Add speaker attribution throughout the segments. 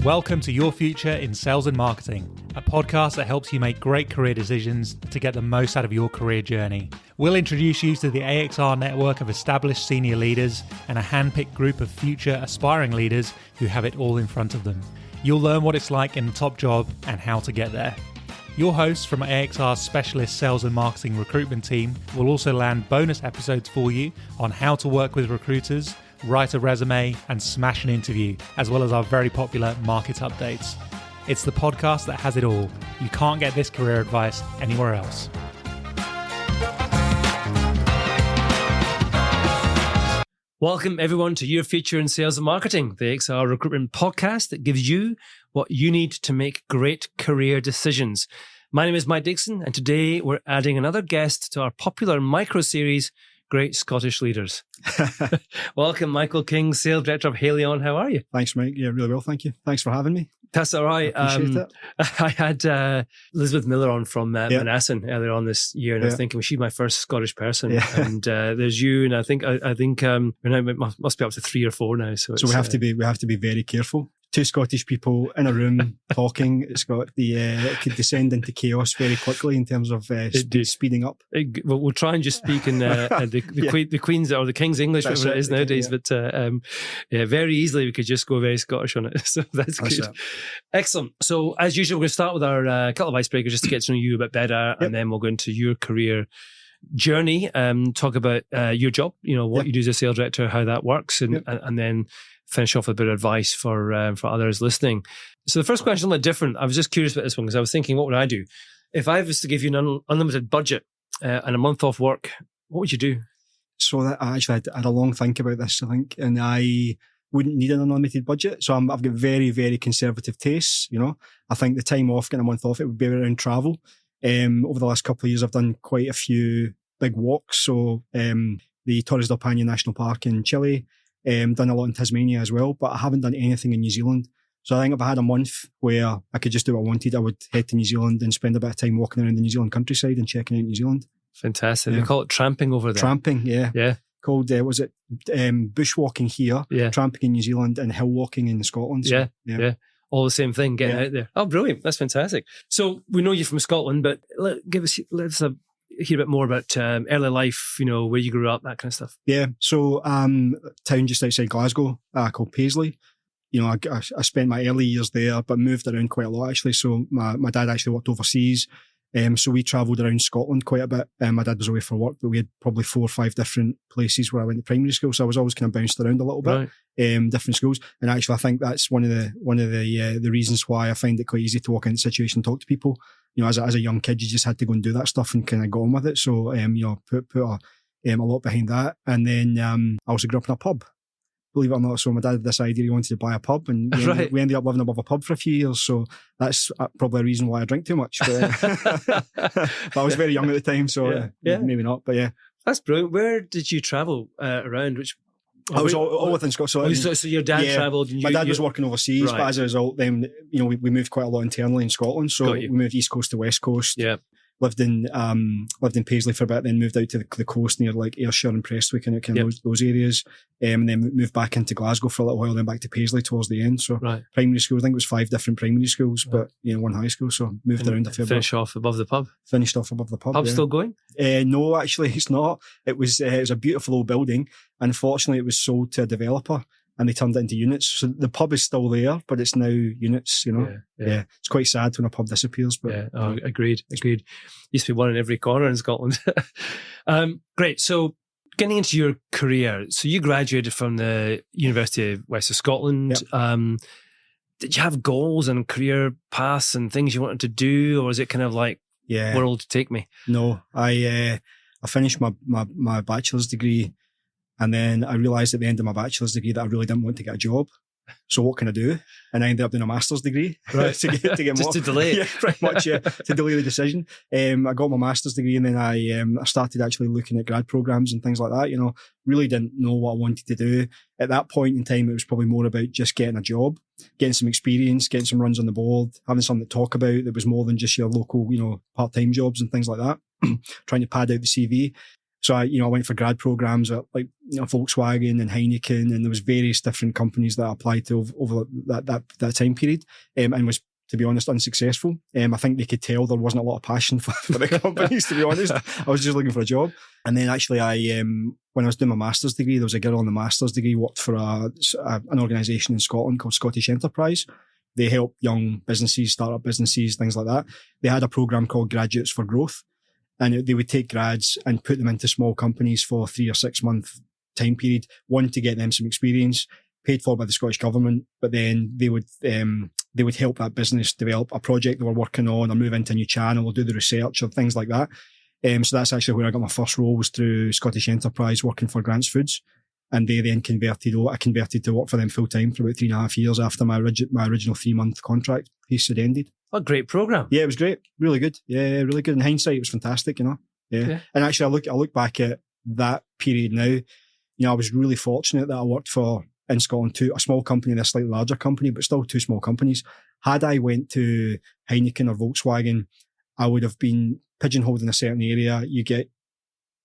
Speaker 1: Welcome to Your Future in Sales and Marketing, a podcast that helps you make great career decisions to get the most out of your career journey. We'll introduce you to the AXR network of established senior leaders and a handpicked group of future aspiring leaders who have it all in front of them. You'll learn what it's like in the top job and how to get there. Your hosts from AXR's specialist sales and marketing recruitment team will also land bonus episodes for you on how to work with recruiters, write a resume, and smash an interview, as well as our very popular market updates. It's the podcast that has it all. You can't get this career advice anywhere else.
Speaker 2: Welcome everyone to Your Future in Sales and Marketing, the AXR recruitment podcast that gives you what you need to make great career decisions. My name is Mike Dixon, and today we're adding another guest to our popular micro-series, Great Scottish Leaders. Welcome, Michael King, Sales Director of Haleon. How are you?
Speaker 3: Thanks, Mike. Yeah, really well, thank you. Thanks for having me.
Speaker 2: That's all right.
Speaker 3: I appreciate it.
Speaker 2: I had Elizabeth Miller on from Manassan earlier on this year, and I was thinking, well, she's my first Scottish person. Yeah. And there's you, and I think we're now must be up to 3 or 4 now. So
Speaker 3: we have to be very careful. 2 Scottish people in a room talking. It's got it could descend into chaos very quickly in terms of speeding up.
Speaker 2: We'll try and just speak in the Queen's or the King's English, whatever it is nowadays. Yeah. But very easily we could just go very Scottish on it. So that's good. It. Excellent. So as usual, we're going to start with our couple of icebreakers just to get to know you a bit better, and then we'll go into your career journey. Talk about your job. You know what you do as a sales director, how that works, and then finish off with a bit of advice for others listening. So the first question is a little different. I was just curious about this one because I was thinking, what would I do? If I was to give you an unlimited budget and a month off work, what would you do?
Speaker 3: So that I had a long think about this, I think, and I wouldn't need an unlimited budget. So I've got very, very conservative tastes, you know. I think the time off, getting a month off, it would be around travel. Over the last couple of years, I've done quite a few big walks. So the Torres del Paine National Park in Chile, done a lot in Tasmania as well, but I haven't done anything in New Zealand. So I think if I had a month where I could just do what I wanted, I would head to New Zealand and spend a bit of time walking around the New Zealand countryside and checking out New Zealand.
Speaker 2: Fantastic. They call it tramping over there.
Speaker 3: Tramping, yeah.
Speaker 2: Yeah.
Speaker 3: Called, bushwalking here, tramping in New Zealand, and hill walking in Scotland. So,
Speaker 2: yeah. All the same thing, getting out there. Oh, brilliant. That's fantastic. So we know you're from Scotland, but let's hear a bit more about early life, you know, where you grew up, that kind of stuff.
Speaker 3: Yeah. So town just outside Glasgow called Paisley. You know, I spent my early years there, but moved around quite a lot actually. So my dad actually worked overseas. So we travelled around Scotland quite a bit. My dad was away for work, but we had probably 4 or 5 different places where I went to primary school. So I was always kind of bounced around a little bit, different schools. And actually, I think that's one of the reasons why I find it quite easy to walk into a situation and talk to people. You know, as a young kid, you just had to go and do that stuff and kind of go on with it. So, you know, put a lot behind that. And then I also grew up in a pub, believe it or not. So my dad had this idea he wanted to buy a pub, and we ended up living above a pub for a few years. So that's probably a reason why I drink too much. But, but I was very young at the time, so maybe not. But yeah.
Speaker 2: That's brilliant. Where did you travel around?
Speaker 3: I was all within Scotland.
Speaker 2: So your dad travelled?
Speaker 3: My dad was working overseas, but as a result, then, you know, we moved quite a lot internally in Scotland. So we moved East Coast to West Coast. Yeah. Lived in Paisley for a bit, then moved out to the coast near like Ayrshire and Prestwick and those areas. And then moved back into Glasgow for a little while, then back to Paisley towards the end. So primary school, I think it was 5 different primary schools, but you know, 1 high school. So moved around a fair bit.
Speaker 2: Finished off above the pub?
Speaker 3: Finished off above the pub.
Speaker 2: Pub still going?
Speaker 3: No, actually it's not. It was a beautiful old building. Unfortunately, it was sold to a developer, and they turned it into units. So the pub is still there, but it's now units, you know. Yeah. It's quite sad when a pub disappears. But
Speaker 2: agreed. Used to be one in every corner in Scotland. Great. So getting into your career, so you graduated from the University of West of Scotland. Yep. Did you have goals and career paths and things you wanted to do, or was it kind of like, world take me?
Speaker 3: No, I finished my bachelor's degree. And then I realised at the end of my bachelor's degree that I really didn't want to get a job. So what can I do? And I ended up doing a master's degree to get
Speaker 2: just
Speaker 3: more.
Speaker 2: To delay it.
Speaker 3: Yeah, pretty much, to delay the decision. I got my master's degree, and then I started actually looking at grad programs and things like that. You know, really didn't know what I wanted to do. At that point in time, it was probably more about just getting a job, getting some experience, getting some runs on the board, having something to talk about that was more than just your local, you know, part-time jobs and things like that. Trying to pad out the CV. So I went for grad programs at Volkswagen and Heineken, and there was various different companies that I applied to over that time period, and was, to be honest, unsuccessful. I think they could tell there wasn't a lot of passion for the companies, to be honest. I was just looking for a job. And then actually when I was doing my master's degree, there was a girl on the master's degree worked for an organisation in Scotland called Scottish Enterprise. They help young businesses, start-up businesses, things like that. They had a programme called Graduates for Growth, and they would take grads and put them into small companies for 3 or 6 month time period, one, to get them some experience, paid for by the Scottish Government, but then they would help that business develop a project they were working on, or move into a new channel, or do the research, or things like that. So that's actually where I got my first role, was through Scottish Enterprise, working for Grants Foods. And they then I converted to work for them full time for about 3.5 years after my original 3-month contract piece had ended.
Speaker 2: What a great program.
Speaker 3: Yeah, it was great. Really good. Yeah, really good. In hindsight, it was fantastic, Yeah. And actually, I look back at that period now. I was really fortunate that I worked for, in Scotland, a small company and a slightly larger company, but still 2 small companies. Had I went to Heineken or Volkswagen, I would have been pigeonholed in a certain area. You get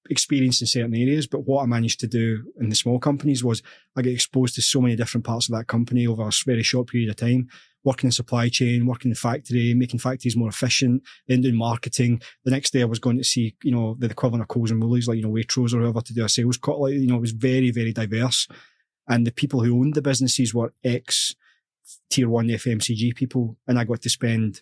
Speaker 3: experience in certain areas, but what I managed to do in the small companies was I get exposed to so many different parts of that company over a very short period of time, working in supply chain, working in the factory, making factories more efficient, then doing marketing. The next day I was going to see, the equivalent of Coles and Woolies, like, Waitrose or whoever, to do a sales call. Like, it was very, very diverse. And the people who owned the businesses were ex-tier 1 FMCG people. And I got to spend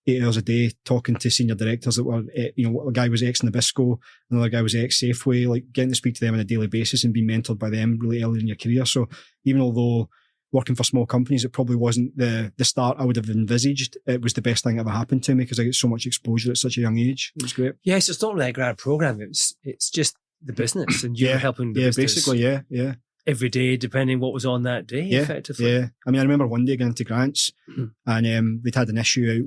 Speaker 3: 8 hours a day talking to senior directors that were, a guy was ex-Nabisco, another guy was ex-Safeway, like getting to speak to them on a daily basis and being mentored by them really early in your career. So even although working for small companies, it probably wasn't the start I would have envisaged, it was the best thing that ever happened to me, because I get so much exposure at such a young age. It was great.
Speaker 2: Yeah, so it's not really a grad program. It's just the business, and you're helping the business.
Speaker 3: Basically, yeah.
Speaker 2: Every day, depending what was on that day, effectively.
Speaker 3: Yeah. I mean, I remember one day going into Grants, and they'd had an issue out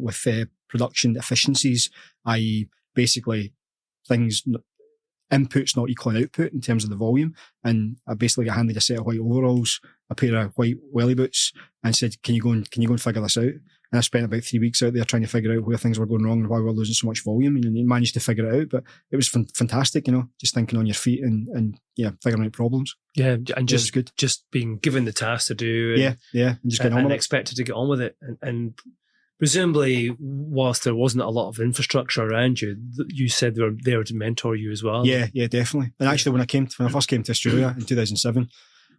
Speaker 3: with production efficiencies, i.e. basically inputs not equaling output in terms of the volume. And I basically got handed a set of white overalls, a pair of white welly boots, and said, can you go and figure this out? And I spent about 3 weeks out there trying to figure out where things were going wrong and why we were losing so much volume. And you managed to figure it out, but it was fantastic, just thinking on your feet and figuring out problems.
Speaker 2: Yeah, and
Speaker 3: good.
Speaker 2: Just being given the task to do.
Speaker 3: And just getting on with it.
Speaker 2: Expected to get on with it. And presumably, whilst there wasn't a lot of infrastructure around you, you said they were there to mentor you as well.
Speaker 3: Yeah, definitely. And actually, when I first came to Australia in 2007,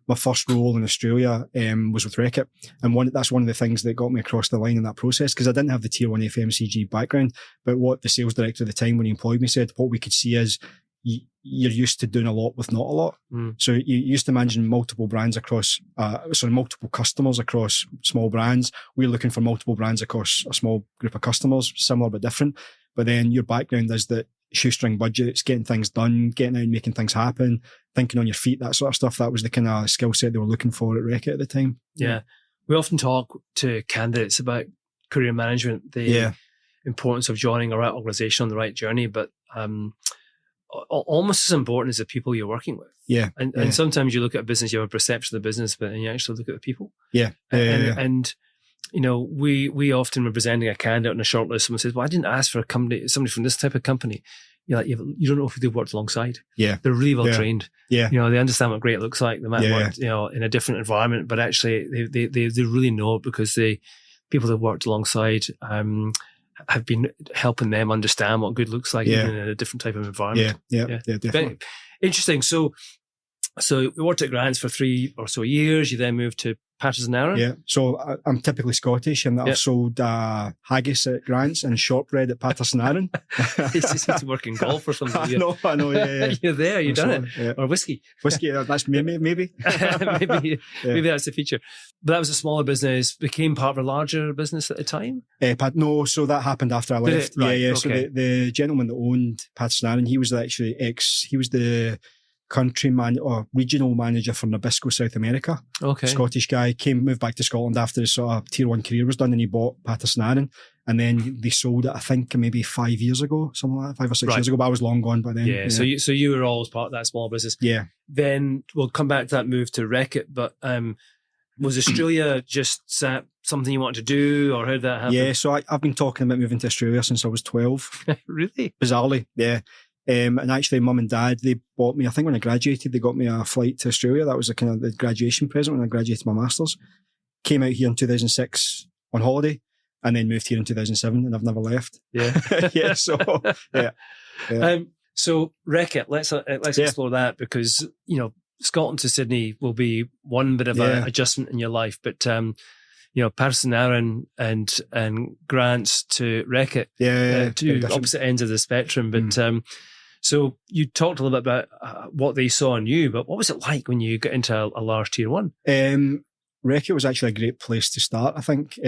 Speaker 3: my first role in Australia was with Reckitt, and that's one of the things that got me across the line in that process, because I didn't have the tier 1 FMCG background. But what the sales director at the time, when he employed me, said, what we could see is you're used to doing a lot with not a lot. So you're used to managing multiple brands across, multiple customers across small brands. We're looking for multiple brands across a small group of customers, similar but different. But then your background is that shoestring budgets, getting things done, getting out and making things happen, thinking on your feet, that sort of stuff. That was the kind of skill set they were looking for at Reckitt at the time.
Speaker 2: Yeah. We often talk to candidates about career management, the importance of joining the right organisation on the right journey, but almost as important as the people you're working with.
Speaker 3: Yeah.
Speaker 2: And sometimes you look at a business, you have a perception of the business, but then you actually look at the people.
Speaker 3: Yeah.
Speaker 2: And we often, when presenting a candidate on a shortlist, someone says, well, I didn't ask for somebody from this type of company. You're like, you don't know who they've worked alongside.
Speaker 3: Yeah.
Speaker 2: They're really well trained.
Speaker 3: Yeah.
Speaker 2: They understand what great looks like. They might have worked, in a different environment, but actually they really know it, because the people they've worked alongside have been helping them understand what good looks like, even in a different type of environment.
Speaker 3: Yeah, definitely.
Speaker 2: Very interesting. So we worked at Grants for 3 or so years. You then moved to Patterson-Aaron.
Speaker 3: Yeah. So I'm typically Scottish, and I've sold haggis at Grants and shortbread at Patterson-Aaron.
Speaker 2: It's just to work in golf or something.
Speaker 3: I know. Yeah.
Speaker 2: You're there. You've done it. Yeah. Or whiskey.
Speaker 3: That's maybe.
Speaker 2: Maybe that's the feature. But that was a smaller business. Became part of a larger business at the time.
Speaker 3: No. So that happened after I left.
Speaker 2: Right,
Speaker 3: So the gentleman that owned Patterson-Aaron, he was actually he was the country or regional manager for Nabisco South America.
Speaker 2: Okay.
Speaker 3: Scottish guy, moved back to Scotland after his sort of tier 1 career was done, and he bought Patterson-Aaron, and then they sold it, I think maybe 5 years ago, something like that, 5 or 6 years ago, but I was long gone by then.
Speaker 2: Yeah. So you were always part of that small business.
Speaker 3: Yeah.
Speaker 2: Then we'll come back to that move to Reckitt, but was Australia just something you wanted to do, or how did that happen?
Speaker 3: Yeah, so I've been talking about moving to Australia since I was 12.
Speaker 2: Really?
Speaker 3: Bizarrely, yeah. And actually, mum and dad, they bought me, I think when I graduated, they got me a flight to Australia. That was the graduation present when I graduated my master's. Came out here in 2006 on holiday, and then moved here in 2007, and I've never left.
Speaker 2: Yeah.
Speaker 3: Yeah. So, yeah.
Speaker 2: So Reckitt, let's explore that, because, Scotland to Sydney will be one bit of an adjustment in your life, but Paris and Grants to Reckitt, two opposite ends of the spectrum. But so you talked a little bit about what they saw in you, but what was it like when you got into a large tier one?
Speaker 3: Reckitt was actually a great place to start, I think.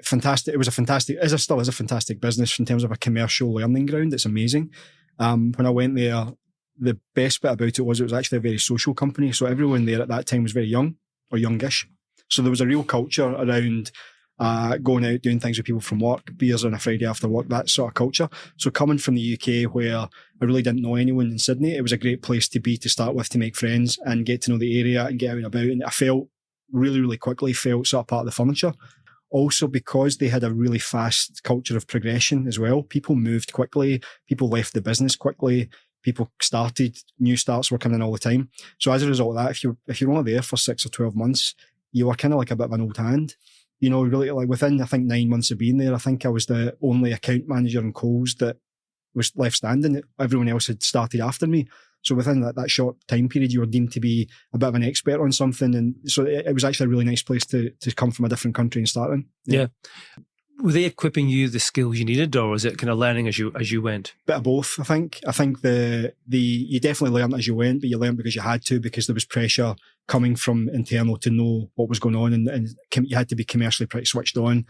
Speaker 3: Fantastic. It was still is a fantastic business in terms of a commercial learning ground. It's amazing. When I went there, the best bit about it was actually a very social company. So everyone there at that time was very young or youngish. So there was a real culture around going out, doing things with people from work, beers on a Friday after work, that sort of culture. So coming from the UK, where I really didn't know anyone in Sydney, it was a great place to be to start with, to make friends and get to know the area and get out and about. And I felt really quickly sort of part of the furniture. Also because they had a really fast culture of progression as well. People moved quickly. People left the business quickly. People new starts were coming in all the time. So as a result of that, if you're only there for 6 or 12 months, you were kind of like a bit of an old hand. Really, like within, I think, 9 months of being there, I think I was the only account manager in Coles that was left standing. Everyone else had started after me. So within that short time period, you were deemed to be a bit of an expert on something. And so it was actually a really nice place to come from a different country and start in.
Speaker 2: Yeah. Were they equipping you the skills you needed, or was it kind of learning as you went?
Speaker 3: Bit of both, I think. I think you definitely learned as you went, but you learned because you had to, because there was pressure coming from internal to know what was going on, and you had to be commercially pretty switched on.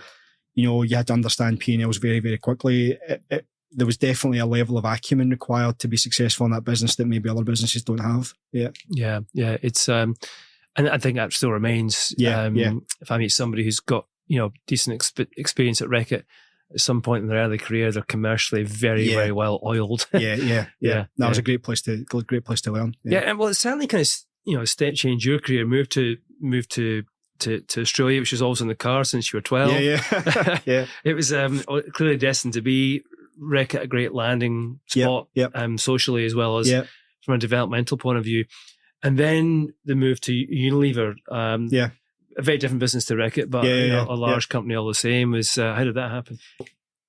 Speaker 3: You had to understand P&Ls very, very quickly. There was definitely a level of acumen required to be successful in that business that maybe other businesses don't have. Yeah.
Speaker 2: It's and I think that still remains. If I meet somebody who's got decent experience at Reckitt, at some point in their early career, they're commercially very, very well oiled.
Speaker 3: That was a great place to learn.
Speaker 2: Yeah, and well, it certainly kind of step change your career. Moved to Australia, which was also in the car since you were 12.
Speaker 3: Yeah.
Speaker 2: It was clearly destined to be. Reckitt a great landing spot, socially as well as from a developmental point of view. And then the move to Unilever, a very different business to Reckitt, but a large company all the same. How did that happen?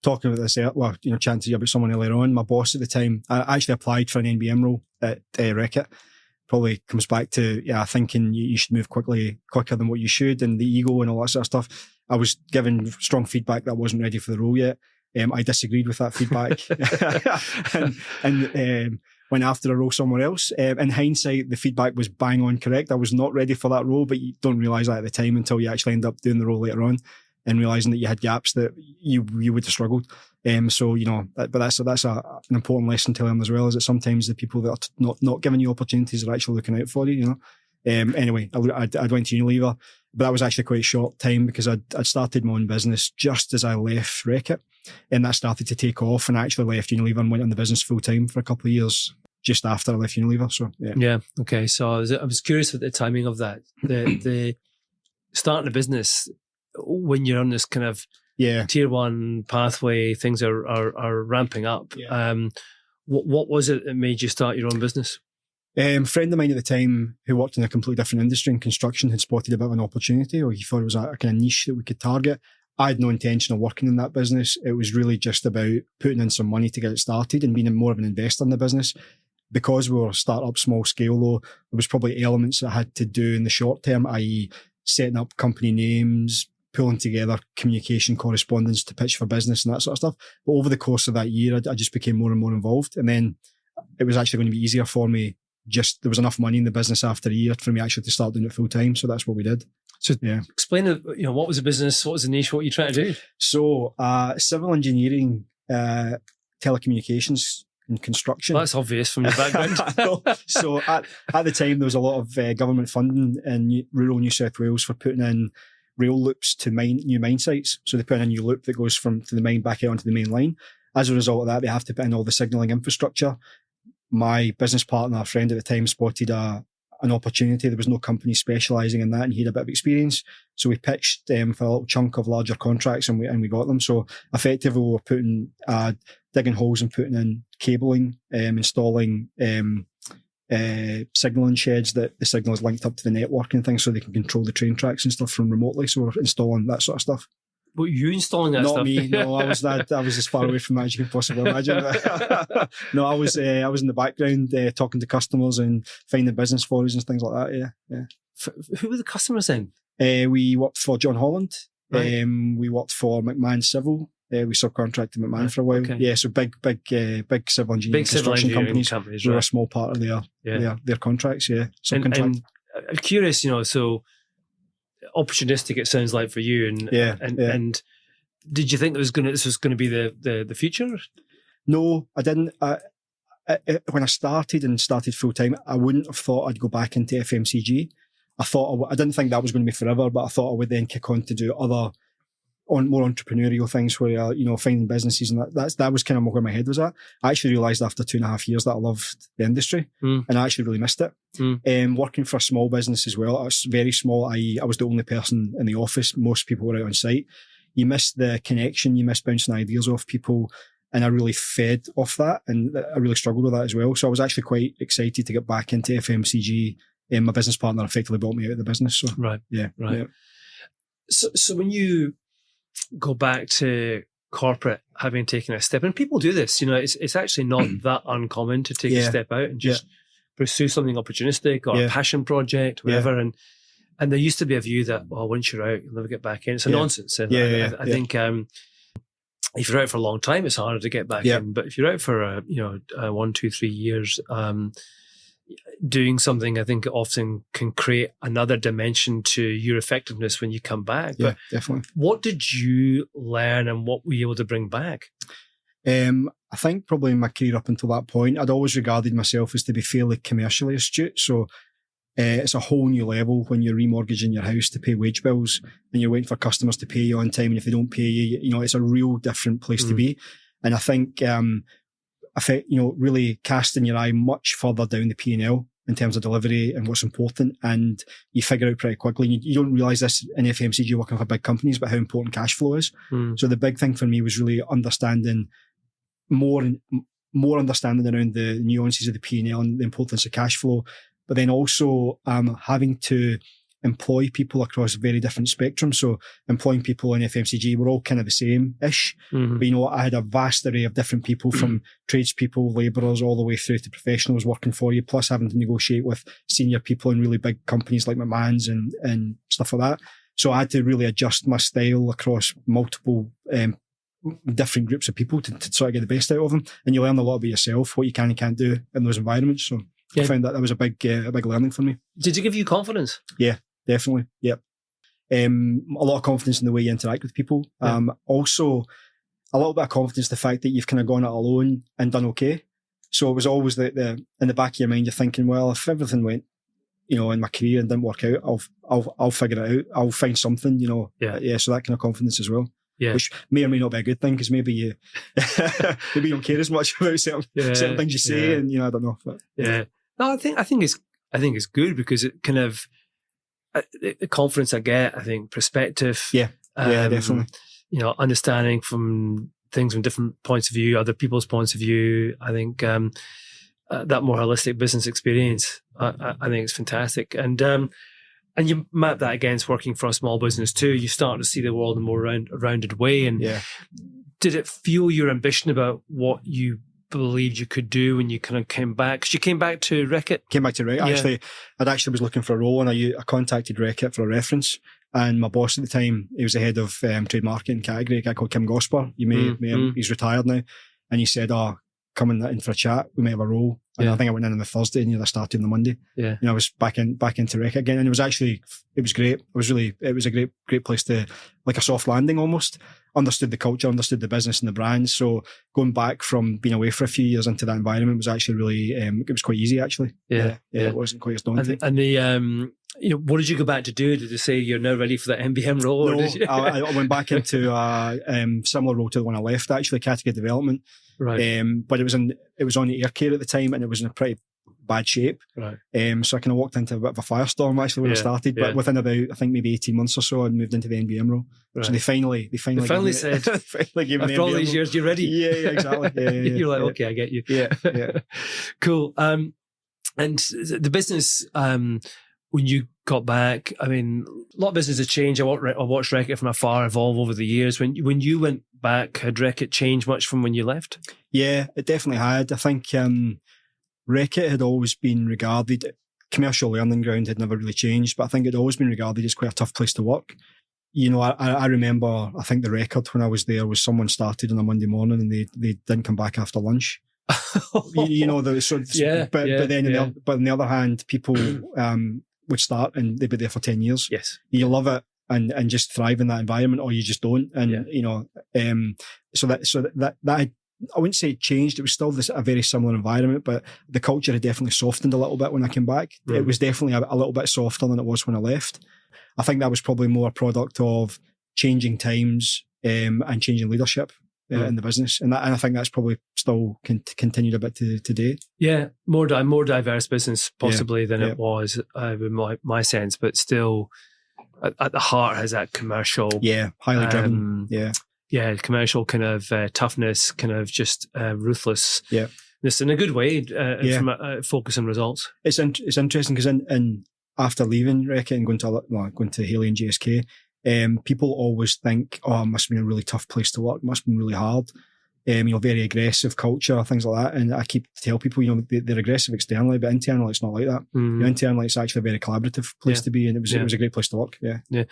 Speaker 3: Talking about this, chatting to you about someone earlier on, my boss at the time, I actually applied for an NBM role at Reckitt. Probably comes back to thinking you should move quicker than what you should, and the ego and all that sort of stuff. I was given strong feedback that I wasn't ready for the role yet. I disagreed with that feedback and went after a role somewhere else. In hindsight, the feedback was bang on correct. I was not ready for that role, but you don't realise that at the time until you actually end up doing the role later on and realising that you had gaps that you would have struggled. But that's an important lesson to learn as well, is that sometimes the people that are not giving you opportunities are actually looking out for you, Anyway, I went to Unilever, but that was actually quite a short time because I'd started my own business just as I left Reckitt, and that started to take off, and I actually left Unilever and went on the business full time for a couple of years just after I left Unilever. So
Speaker 2: okay. So I was curious with the timing of that, the starting a business when you're on this kind of tier one pathway, things are ramping up. What was it that made you start your own business?
Speaker 3: A friend of mine at the time who worked in a completely different industry in construction had spotted a bit of an opportunity, or he thought it was a kind of niche that we could target. I had no intention of working in that business. It was really just about putting in some money to get it started and being more of an investor in the business. Because we were a start-up, small scale though, there was probably elements that I had to do in the short term, i.e. setting up company names, pulling together communication correspondence to pitch for business and that sort of stuff. But over the course of that year, I just became more and more involved. And then it was actually going to be easier for me. Just there was enough money in the business after a year for me actually to start doing it full time. So that's what we did.
Speaker 2: So explain, what was the business? What was the niche? What were you trying to do?
Speaker 3: So civil engineering, telecommunications and construction.
Speaker 2: Well, that's obvious from your background.
Speaker 3: So at the time, there was a lot of government funding in rural New South Wales for putting in rail loops to new mine sites. So they put in a new loop that goes to the mine back out onto the main line. As a result of that, they have to put in all the signalling infrastructure. My business partner, a friend at the time, spotted an opportunity. There was no company specialising in that, and he had a bit of experience. So we pitched for a little chunk of larger contracts, and we got them. So effectively, we were digging holes and putting in cabling, installing signalling sheds that the signal is linked up to the network and things, so they can control the train tracks and stuff from remotely. So we're installing that sort of stuff.
Speaker 2: But you installing that
Speaker 3: Not
Speaker 2: stuff?
Speaker 3: Not me. No, I was as far away from that as you can possibly imagine. No, I was in the background talking to customers and finding business for us and things like that. Yeah.
Speaker 2: Who were the customers then?
Speaker 3: We worked for John Holland.
Speaker 2: Right.
Speaker 3: We worked for McMahon Civil. We subcontracted McMahon for a while.
Speaker 2: Okay.
Speaker 3: Yeah, so big civil engineering construction companies.
Speaker 2: Right.
Speaker 3: We were a small part of their contracts. Yeah, subcontract.
Speaker 2: And I'm curious, so opportunistic it sounds like for you. And did you think this was going to be the future? No, I didn't. When I started full time, I wouldn't have thought I'd go back into FMCG. I didn't think that was going to be forever, but I thought I would then kick on to do other more entrepreneurial things where finding businesses, and that was kind of where my head was at. I actually realised after 2.5 years that I loved the industry, and I actually really missed it. Working for a small business as well, I was very small, i.e. I was the only person in the office, most people were out on site. You miss the connection, you miss bouncing ideas off people, and I really fed off that, and I really struggled with that as well. So I was actually quite excited to get back into FMCG, and my business partner effectively bought me out of the business. So right.
Speaker 3: Yeah.
Speaker 2: So when you go back to corporate, having taken a step, and people do this, it's actually not that uncommon to take a step out and just pursue something opportunistic or a passion project, whatever. And there used to be a view that, once you're out, you'll never get back in. It's a nonsense. And I think if you're out for a long time, it's harder to get back in. But if you're out for 1, 2, 3 years, doing something, I think often can create another dimension to your effectiveness when you come back.
Speaker 3: Yeah, definitely.
Speaker 2: What did you learn and what were you able to bring back?
Speaker 3: I think probably in my career up until that point, I'd always regarded myself as to be fairly commercially astute. So it's a whole new level when you're remortgaging your house to pay wage bills and you're waiting for customers to pay you on time. And if they don't pay you, it's a real different place to be. And I think, really casting your eye much further down the P&L in terms of delivery and what's important. And you figure out pretty quickly, and you don't realise this in FMCG working for big companies, but how important cash flow is. So the big thing for me was really understanding more understanding around the nuances of the P&L and the importance of cash flow, but then also having to employ people across very different spectrums. So employing people in FMCG were all kind of the same-ish. But I had a vast array of different people from tradespeople, labourers, all the way through to professionals working for you, plus having to negotiate with senior people in really big companies like McMahon's and stuff like that. So I had to really adjust my style across multiple different groups of people to sort of get the best out of them. And you learn a lot about yourself, what you can and can't do in those environments. So I found that was a big learning for me.
Speaker 2: Did it give you confidence?
Speaker 3: Yeah, definitely. Yep. A lot of confidence in the way you interact with people. Also, a little bit of confidence the fact that you've kind of gone it alone and done okay. So it was always in the back of your mind, you're thinking, well, if everything went, in my career and didn't work out, I'll figure it out. I'll find something, So that kind of confidence as well. Yeah. Which may or may not be a good thing, because maybe you don't care as much about certain things you say, and I don't know. But,
Speaker 2: No, I think it's good, because it kind of the confidence I get, I think perspective.
Speaker 3: Yeah, definitely.
Speaker 2: Understanding from things from different points of view, other people's points of view. I think that more holistic business experience, I think it's fantastic. And you map that against working for a small business too. You start to see the world in a more rounded way. And did it fuel your ambition about what you believed you could do when you kind of came back? Because you came back to Reckitt.
Speaker 3: Came back to Reckitt. I actually was looking for a role, and I contacted Reckitt for a reference. And my boss at the time, he was the head of trade marketing category, a guy called Kim Gosper. You may he's retired now. And he said, come in for a chat. We may have a role. And I think I went in on the Thursday, and I started on the Monday. Yeah. I was back into Reckitt again, and it was great. It was a great place to, like a soft landing almost. Understood the culture, understood the business and the brand. So going back from being away for a few years into that environment was actually really, it was quite easy actually. Yeah. It wasn't quite as daunting.
Speaker 2: And the, what did you go back to do? Did you say you're now ready for that MBM role?
Speaker 3: No,
Speaker 2: or did you?
Speaker 3: I went back into a similar role to the one I left, actually, category development.
Speaker 2: Right.
Speaker 3: But it was on the air care at the time, and it was in a pretty bad shape.
Speaker 2: Right.
Speaker 3: So I kind of walked into a bit of a firestorm actually when I started, but within about, I think maybe 18 months or so, I moved into the NBM role. Right. So they finally
Speaker 2: said,
Speaker 3: finally gave me
Speaker 2: after all these years, you're ready.
Speaker 3: Yeah, exactly. Yeah,
Speaker 2: you're like, okay, I get you.
Speaker 3: Yeah.
Speaker 2: Cool. And the business, when you got back, I mean, a lot of business has changed. I watched Reckitt from afar evolve over the years. When you went back, had Reckitt changed much from when you left?
Speaker 3: Yeah, it definitely had. I think Reckitt had always been regarded, commercial learning ground had never really changed, but I think it had always been regarded as quite a tough place to work. You know, I remember, I think the record when I was there was someone started on a Monday morning and they didn't come back after lunch. But then on the other hand, people would start and they'd be there for 10 years.
Speaker 2: Yes.
Speaker 3: You love it and just thrive in that environment, or you just don't. And, so that I wouldn't say it changed. It was still a very similar environment, but the culture had definitely softened a little bit when I came back. It was definitely a little bit softer than it was when I left. I think that was probably more a product of changing times and changing leadership in the business. And I think that's probably still continued a bit to today.
Speaker 2: Yeah, more diverse business possibly than it was with my sense, but still at the heart has that commercial.
Speaker 3: Yeah, highly driven.
Speaker 2: Yeah, commercial kind of toughness, kind of just ruthless.
Speaker 3: Yeah.
Speaker 2: This in a good way from a focus on results.
Speaker 3: It's interesting because in after leaving Reckitt and going to Haleon GSK, people always think, oh, it must have been a really tough place to work. It must have been really hard. Very aggressive culture, things like that. And I keep tell people, they're aggressive externally, but internally it's not like that. Internally it's actually a very collaborative place to be, and it was a great place to work. Yeah.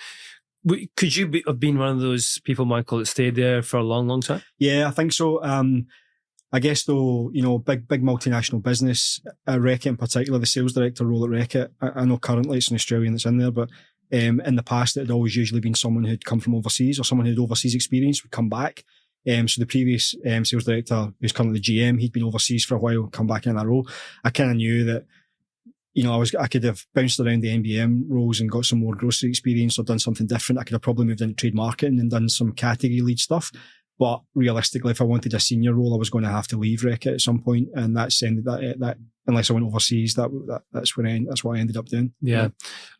Speaker 2: Could you have been one of those people, Michael, that stayed there for a long, long time?
Speaker 3: Yeah, I think so. I guess though, big multinational business, Reckitt in particular, the sales director role at Reckitt, I know currently it's an Australian that's in there, but in the past it had always usually been someone who'd come from overseas or someone who had overseas experience would come back. So the previous sales director, who's currently the GM, he'd been overseas for a while, come back in that role. I kind of knew that, I could have bounced around the NBM roles and got some more grocery experience or done something different. I could have probably moved into trade marketing and done some category lead stuff. But realistically, if I wanted a senior role, I was going to have to leave Reckitt at some point, and that's that unless I went overseas, that's what I ended up doing.
Speaker 2: Yeah.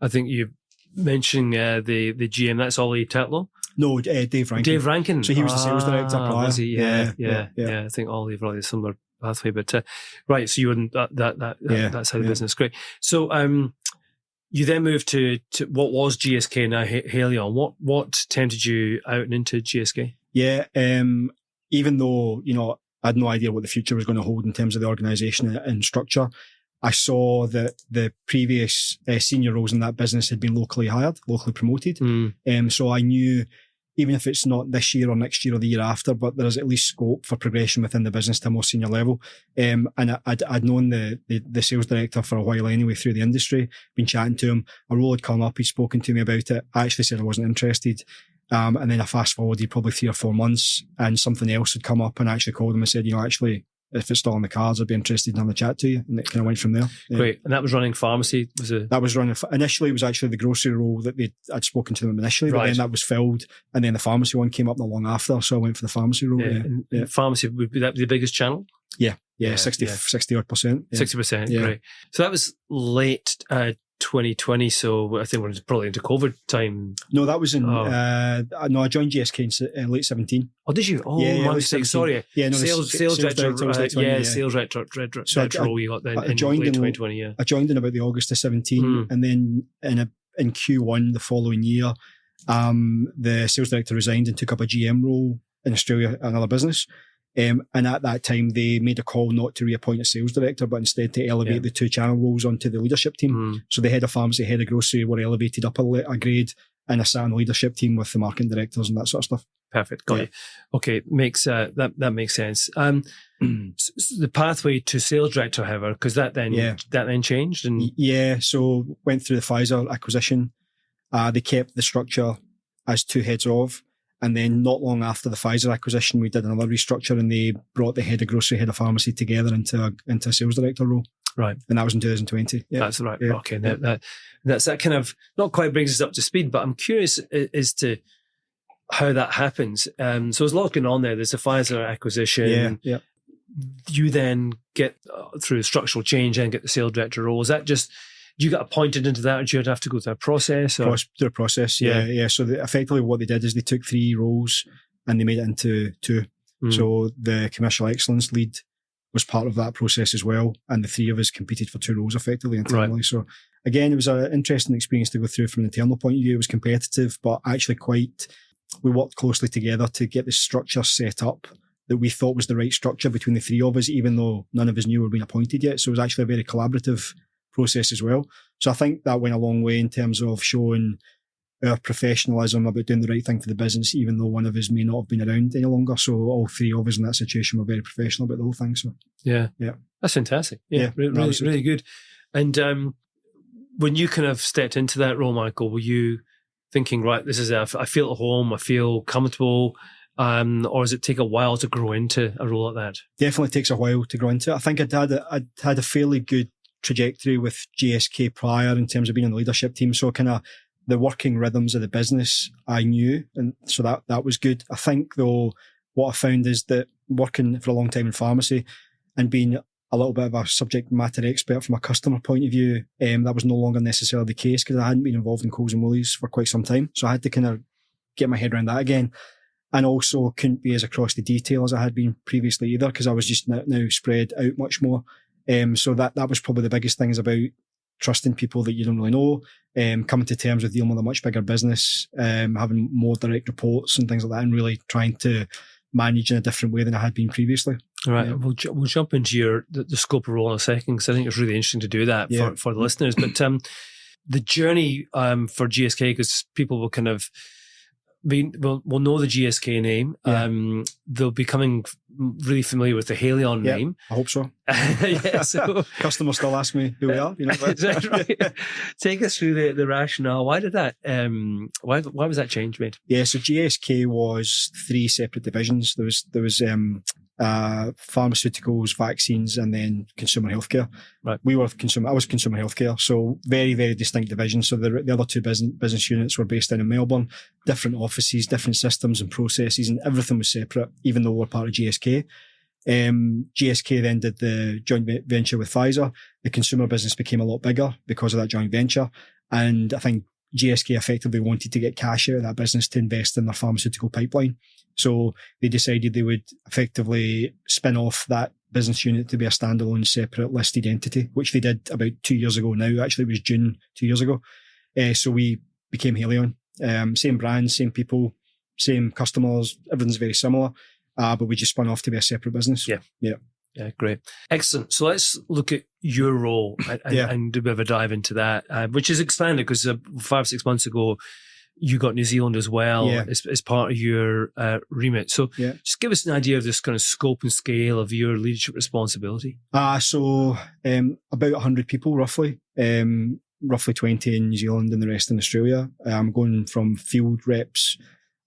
Speaker 2: I think you mentioned the GM. That's Ollie Tetlow.
Speaker 3: No, Dave Rankin.
Speaker 2: Dave Rankin.
Speaker 3: So he was the sales director prior.
Speaker 2: Was he? Yeah. I think Ollie probably a similar pathway, but right. So you wouldn't that's how the business. Great. So you then moved to what was GSK, now Haleon. What tempted you out and into GSK?
Speaker 3: Yeah, even though, I had no idea what the future was going to hold in terms of the organisation and structure, I saw that the previous senior roles in that business had been locally hired, locally promoted. So I knew, even if it's not this year or next year or the year after, but there's at least scope for progression within the business to a more senior level. And I'd known the sales director for a while anyway through the industry, been chatting to him. A role had come up, he'd spoken to me about it. I actually said I wasn't interested. And then I fast forwarded probably 3 or 4 months and something else had come up, and I actually called him and said, actually, if it's still on the cards, I'd be interested in having a chat to you. And it kind of went from there. Yeah.
Speaker 2: Great. And that was running pharmacy? That was running,
Speaker 3: initially it was actually the grocery role that I'd spoken to them initially, but then that was filled, and then the pharmacy one came up not long after, so I went for the pharmacy role.
Speaker 2: And pharmacy, would be that the biggest channel?
Speaker 3: Yeah, 60 odd percent.
Speaker 2: 60%, great. So that was late 2020, so I think we're probably into COVID time.
Speaker 3: No, that was in. I joined GSK in late 17.
Speaker 2: Oh, did you? Oh, my mistake. Sorry.
Speaker 3: Yeah, no,
Speaker 2: sales director. Sales director role you got then in late 2020. Yeah, I
Speaker 3: joined in about the August of 17, and then in Q1 the following year, the sales director resigned and took up a GM role in Australia, another business. And at that time, they made a call not to reappoint a sales director, but instead to elevate the 2 channel roles onto the leadership team. So the head of pharmacy, head of grocery were elevated up a grade, and I sat on the leadership team with the marketing directors and that sort of stuff.
Speaker 2: Perfect. Got you. Okay, makes that makes sense. The pathway to sales director, however, because that then changed. And
Speaker 3: so went through the Pfizer acquisition. They kept the structure as 2 heads of. And then not long after the Pfizer acquisition, we did another restructure, and they brought the head of grocery, head of pharmacy together into a sales director role.
Speaker 2: Right.
Speaker 3: And that was in 2020. Yeah.
Speaker 2: That's right. Yeah. Okay. That kind of not quite brings us up to speed, but I'm curious as to how that happens. So there's a lot going on there. There's a Pfizer acquisition.
Speaker 3: Yeah.
Speaker 2: you then get through structural change and get the sales director role. Is that just, you got appointed into that, or do you have to go through a process? Or?
Speaker 3: Through a process, yeah. So effectively what they did is they took 3 roles and they made it into 2. So the commercial excellence lead was part of that process as well, and the 3 of us competed for 2 roles effectively internally. Right. So again, it was an interesting experience to go through from an internal point of view. It was competitive, but actually we worked closely together to get the structure set up that we thought was the right structure between the 3 of us, even though none of us knew we were being appointed yet. So it was actually a very collaborative process as well. So I think that went a long way in terms of showing our professionalism about doing the right thing for the business, even though one of us may not have been around any longer. So all 3 of us in that situation were very professional about the whole thing. So
Speaker 2: yeah, that's fantastic. Really good. And when you kind of stepped into that role, Michael, were you thinking, right, this is I feel at home, I feel comfortable, or does it take a while to grow into a role like that?
Speaker 3: Definitely takes a while to grow into it. I think I'd had a fairly good trajectory with GSK prior in terms of being on the leadership team. So kind of the working rhythms of the business I knew, and so that was good. I think though, what I found is that working for a long time in pharmacy and being a little bit of a subject matter expert from a customer point of view, that was no longer necessarily the case because I hadn't been involved in Coles and Woolies for quite some time. So I had to kind of get my head around that again. And also couldn't be as across the detail as I had been previously either, because I was just now spread out much more. So that was probably the biggest thing, is about trusting people that you don't really know, coming to terms with dealing with a much bigger business, having more direct reports and things like that, and really trying to manage in a different way than I had been previously.
Speaker 2: All right, we'll jump into the scope of role in a second, because I think it's really interesting to do that for the listeners. But the journey for GSK, because people will kind of will know the GSK name. They'll be becoming really familiar with the Haleon name.
Speaker 3: I hope so.
Speaker 2: So
Speaker 3: customers still ask me who we are.
Speaker 2: Right. Take us through the rationale. Why did that? Why was that change made?
Speaker 3: Yeah, so GSK was 3 separate divisions. There was pharmaceuticals, vaccines, and then consumer healthcare.
Speaker 2: Right.
Speaker 3: I was consumer healthcare, so very, very distinct divisions. So the other 2 business units were based down in Melbourne, different offices, different systems and processes, and everything was separate, even though we're part of GSK. GSK then did the joint venture with Pfizer. The consumer business became a lot bigger because of that joint venture, and I think GSK effectively wanted to get cash out of that business to invest in their pharmaceutical pipeline. So they decided they would effectively spin off that business unit to be a standalone, separate listed entity, which they did about 2 years ago now. Actually, it was June 2 years ago. So we became Haleon. Same brand, same people, same customers. Everything's very similar, but we just spun off to be a separate business.
Speaker 2: Yeah, great. Excellent. So let's look at your role and do a bit of a dive into that, which is expanded because 5-6 months ago, you got New Zealand as well as part of your remit. So just give us an idea of this kind of scope and scale of your leadership responsibility. So
Speaker 3: about 100 people roughly, roughly 20 in New Zealand and the rest in Australia. I'm going from field reps,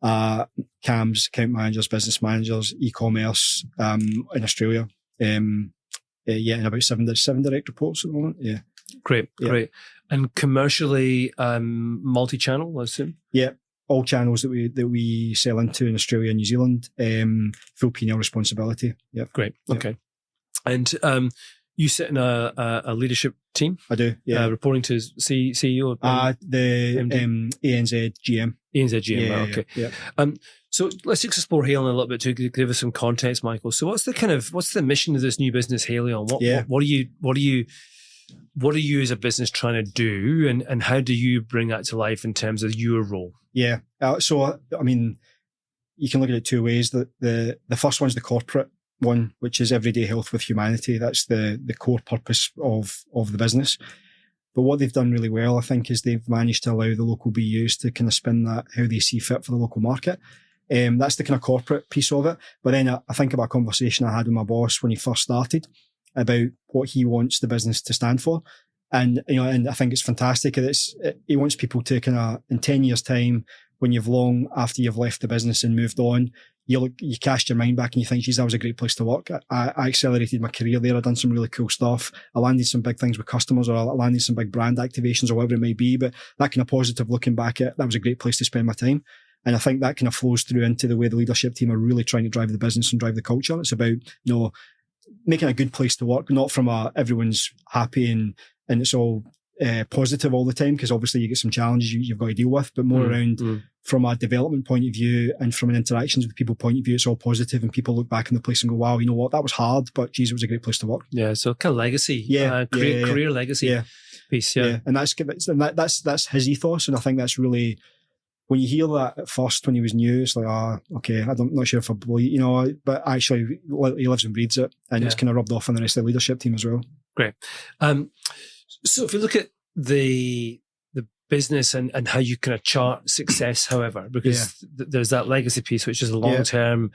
Speaker 3: CAMs, account managers, business managers, e-commerce in Australia. And about seven direct reports at the moment. Yeah.
Speaker 2: Great. And commercially, multi-channel, I assume?
Speaker 3: Yeah, all channels that we sell into in Australia and New Zealand, full P&L responsibility. Yeah.
Speaker 2: Great. Okay. And you sit in a leadership team?
Speaker 3: I do, yeah.
Speaker 2: Reporting to CEO?
Speaker 3: The ANZ GM.
Speaker 2: ANZ GM, okay.
Speaker 3: Yeah.
Speaker 2: So let's explore Haleon a little bit to give us some context, Michael. So what's the mission of this new business, Haleon? What are you as a business trying to do, and how do you bring that to life in terms of your role?
Speaker 3: Yeah. So I mean, you can look at it 2 ways. The first one's the corporate one, which is everyday health with humanity. That's the core purpose of the business. But what they've done really well, I think, is they've managed to allow the local BUs to kind of spin that how they see fit for the local market. That's the kind of corporate piece of it. But then I think about a conversation I had with my boss when he first started about what he wants the business to stand for. And, and I think it's fantastic. He wants people to kind of, in 10 years' time, when after you've left the business and moved on, you cast your mind back and you think, geez, that was a great place to work. I accelerated my career there. I've done some really cool stuff. I landed some big things with customers, or I landed some big brand activations, or whatever it may be. But that kind of positive looking back at, that was a great place to spend my time. And I think that kind of flows through into the way the leadership team are really trying to drive the business and drive the culture. It's about, making a good place to work, not from everyone's happy and it's all positive all the time, because obviously you get some challenges you've got to deal with, but more around from a development point of view and from an interactions with people point of view, it's all positive, and people look back in the place and go, wow, you know what, that was hard, but geez, it was a great place to work.
Speaker 2: Yeah, so kind of legacy, career legacy piece.
Speaker 3: And that's his ethos, and I think that's really, when you hear that at first when he was new, it's like, okay, I'm not sure if I believe, but actually he lives and breathes it, and it's kind of rubbed off on the rest of the leadership team as well.
Speaker 2: Great. So if you look at the business and how you kind of chart success, however, because there's that legacy piece, which is a long-term,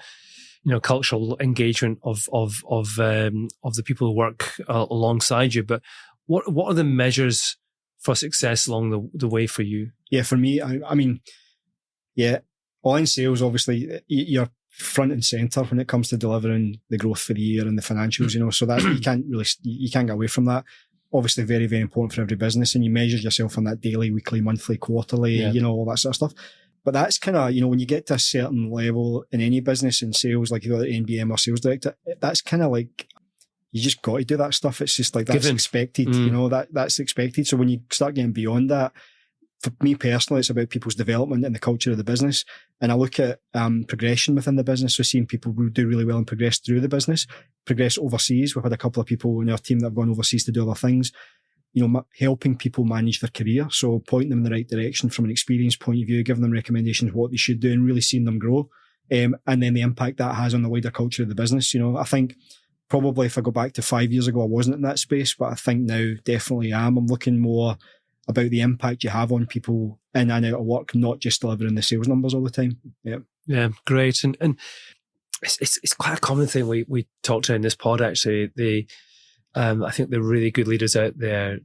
Speaker 2: cultural engagement of the people who work alongside you. But what are the measures for success along the way for you? Yeah,
Speaker 3: for me, I mean, online sales, obviously, you're front and center when it comes to delivering the growth for the year and the financials, so that you can't get away from that. Obviously very, very important for every business, and you measure yourself on that daily, weekly, monthly, quarterly, all that sort of stuff. But that's kind of, when you get to a certain level in any business in sales, like you're the NBM or sales director, that's kind of like, you just got to do that stuff. It's just like, that's expected, that's expected. So when you start getting beyond that, for me personally, it's about people's development and the culture of the business. And I look at progression within the business. So seeing people who do really well and progress through the business, progress overseas. We've had a couple of people in our team that have gone overseas to do other things, helping people manage their career. So pointing them in the right direction from an experience point of view, giving them recommendations what they should do, and really seeing them grow. And then the impact that has on the wider culture of the business. I think probably if I go back to 5 years ago, I wasn't in that space, but I think now definitely am. I'm looking more about the impact you have on people in and out of work, not just delivering the sales numbers all the time.
Speaker 2: Yeah, great. And it's quite a common thing we talk to in this pod, actually. I think the really good leaders out there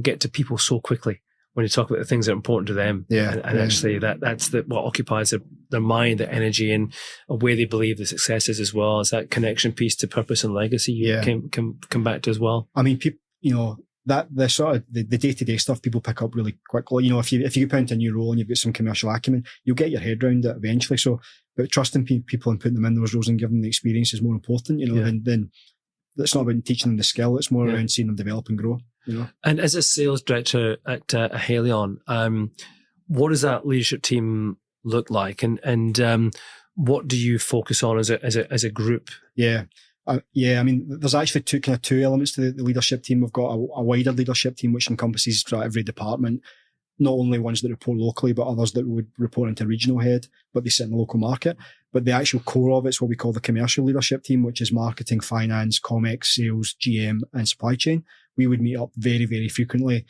Speaker 2: get to people so quickly when you talk about the things that are important to them. Actually that's what occupies their mind, their energy, and where they believe the success is as well. As that connection piece to purpose and legacy you can come back to as well.
Speaker 3: I mean, people, that the sort of the day-to-day stuff people pick up really quickly. If you get put into a new role and you've got some commercial acumen, you'll get your head around it eventually. So, but trusting people and putting them in those roles and giving them the experience is more important, than it's not about teaching them the skill. It's more around seeing them develop and grow,
Speaker 2: And as a sales director at Haleon, what does that leadership team look like? And what do you focus on as a group?
Speaker 3: I mean, there's actually two elements to the leadership team. We've got a wider leadership team, which encompasses every department, not only ones that report locally, but others that would report into regional head, but they sit in the local market. But the actual core of it's what we call the commercial leadership team, which is marketing, finance, comex, sales, GM, and supply chain. We would meet up very, very frequently.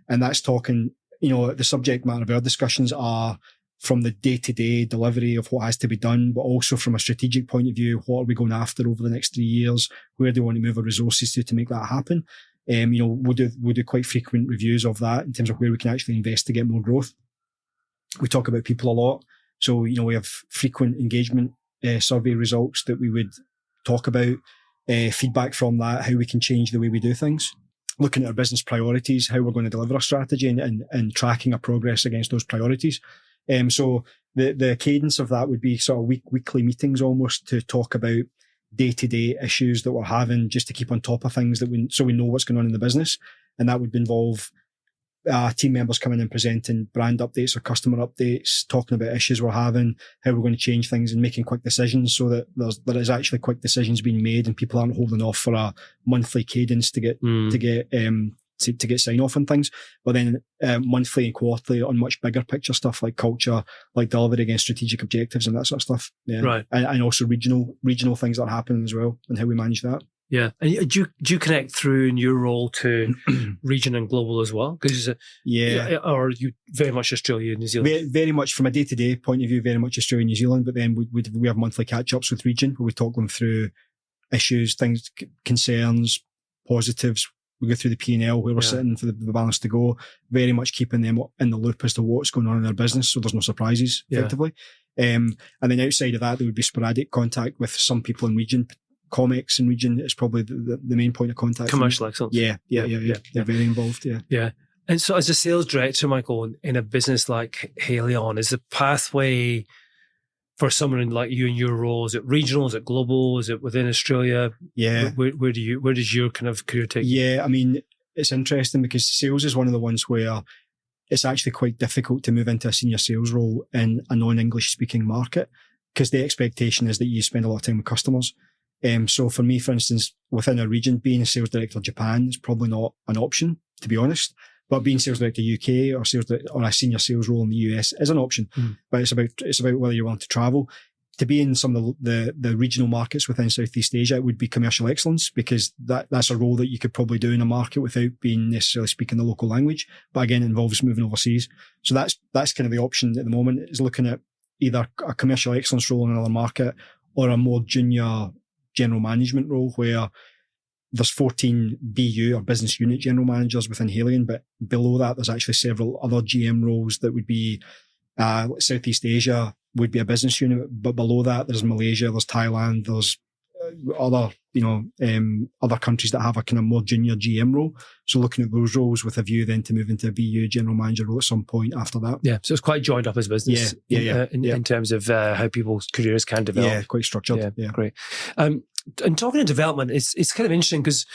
Speaker 3: And that's talking, the subject matter of our discussions are from the day-to-day delivery of what has to be done, but also from a strategic point of view, what are we going after over the next 3 years? Where do we want to move our resources to make that happen? We'll do quite frequent reviews of that in terms of where we can actually invest to get more growth. We talk about people a lot. So, we have frequent engagement survey results that we would talk about, feedback from that, how we can change the way we do things, looking at our business priorities, how we're going to deliver our strategy and tracking our progress against those priorities. So the cadence of that would be sort of weekly meetings almost to talk about day-to-day issues that we're having, just to keep on top of things so we know what's going on in the business. And that would involve team members coming and presenting brand updates or customer updates, talking about issues we're having, how we're going to change things, and making quick decisions so that there is actually quick decisions being made and people aren't holding off for a monthly cadence to get sign off on things. But then monthly and quarterly on much bigger picture stuff like culture, like delivery against strategic objectives and that sort of stuff. Yeah. Right. And also regional things that are happening as well, and how we manage that.
Speaker 2: Yeah. And do you connect through in your role to region and global as well? Because or are you very much Australia and New Zealand?
Speaker 3: Very much from a day-to-day point of view, very much Australia and New Zealand. But then we have monthly catch-ups with region where we talk them through issues, things, concerns, positives. We go through the P&L where we're sitting for the balance to go, very much keeping them in the loop as to what's going on in their business, so there's no surprises, effectively. And then outside of that, there would be sporadic contact with some people in region. Comex in region is probably the main point of contact.
Speaker 2: Commercial excellence.
Speaker 3: Yeah. They're very involved,
Speaker 2: Yeah. And so as a sales director, Michael, in a business like Haleon, is the pathway for someone like you in your role? Is it regional? Is it global? Is it within Australia?
Speaker 3: Yeah.
Speaker 2: Where does your kind of career take you?
Speaker 3: Yeah, I mean, it's interesting because sales is one of the ones where it's actually quite difficult to move into a senior sales role in a non-English speaking market because the expectation is that you spend a lot of time with customers. So for me, for instance, within a region, being a sales director of Japan is probably not an option, to be honest. But being sales director UK or a senior sales role in the US is an option. But it's about whether you're willing to travel. To be in some of the regional markets within Southeast Asia, it would be commercial excellence because that's a role that you could probably do in a market without being necessarily speaking the local language. But again, it involves moving overseas. So that's kind of the option at the moment, is looking at either a commercial excellence role in another market or a more junior general management role where there's 14 BU or business unit general managers within Haleon, but below that, there's actually several other GM roles that would be Southeast Asia would be a business unit, but below that, there's Malaysia, there's Thailand, there's other countries that have a kind of more junior GM role. So looking at those roles with a view then to move into a BU general manager role at some point after that.
Speaker 2: Yeah, so it's quite joined up as business. In terms of how people's careers can develop.
Speaker 3: Yeah, quite structured. Yeah.
Speaker 2: Great. And talking of development, it's kind of interesting because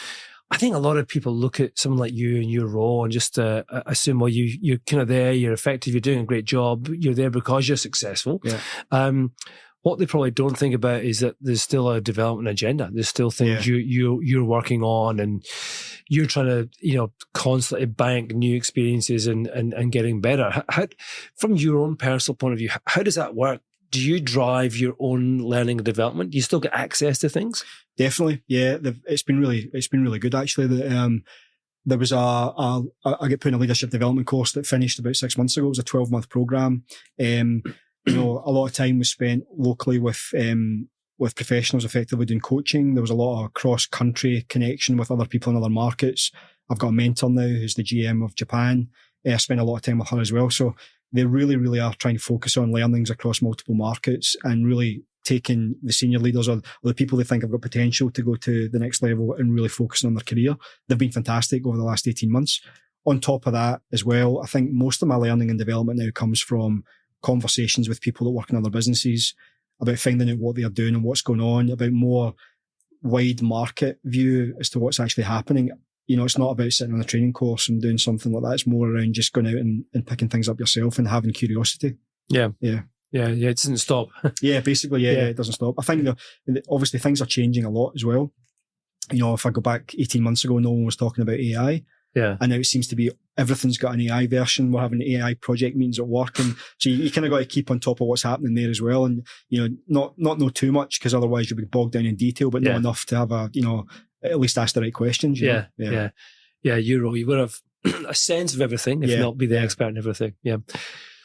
Speaker 2: I think a lot of people look at someone like you and your role and just assume, well, you're kind of there, you're effective, you're doing a great job, you're there because you're successful. Yeah. What they probably don't think about is that there's still a development agenda. There's still things you're working on, and you're trying to constantly bank new experiences and getting better. How, from your own personal point of view, how does that work? Do you drive your own learning and development? Do you still get access to things? Definitely,
Speaker 3: yeah. It's been really good actually. There was I get put in a leadership development course that finished about 6 months ago. It was a 12-month program. A lot of time was spent locally with professionals effectively doing coaching. There was a lot of cross-country connection with other people in other markets. I've got a mentor now who's the GM of Japan. I spend a lot of time with her as well. So they really, really are trying to focus on learnings across multiple markets and really taking the senior leaders or the people they think have got potential to go to the next level and really focusing on their career. They've been fantastic over the last 18 months. On top of that as well, I think most of my learning and development now comes from conversations with people that work in other businesses about finding out what they're doing and what's going on, about more wide market view as to what's actually happening. It's not about sitting on a training course and doing something like that. It's more around just going out and picking things up yourself and having curiosity.
Speaker 2: Yeah. It doesn't stop.
Speaker 3: Basically, it doesn't stop. I think obviously things are changing a lot as well. If I go back 18 months ago, no one was talking about AI.
Speaker 2: Yeah.
Speaker 3: And now it seems to be everything's got an AI version. We're having AI project meetings at work. And so you kind of got to keep on top of what's happening there as well. And, not know too much because otherwise you'll be bogged down in detail, but not enough to have at least ask the right questions.
Speaker 2: Yeah. You would have a sense of everything, if not be the expert in everything. Yeah.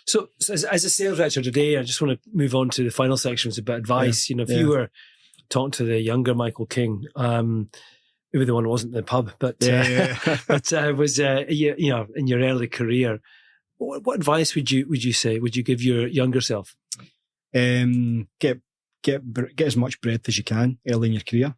Speaker 2: So as a sales director today, I just want to move on to the final section. It's about advice. If you were talking to the younger Michael King, maybe the one who wasn't in the pub, but was in your early career, what advice would you say? Would you give your younger self?
Speaker 3: Get as much breadth as you can early in your career,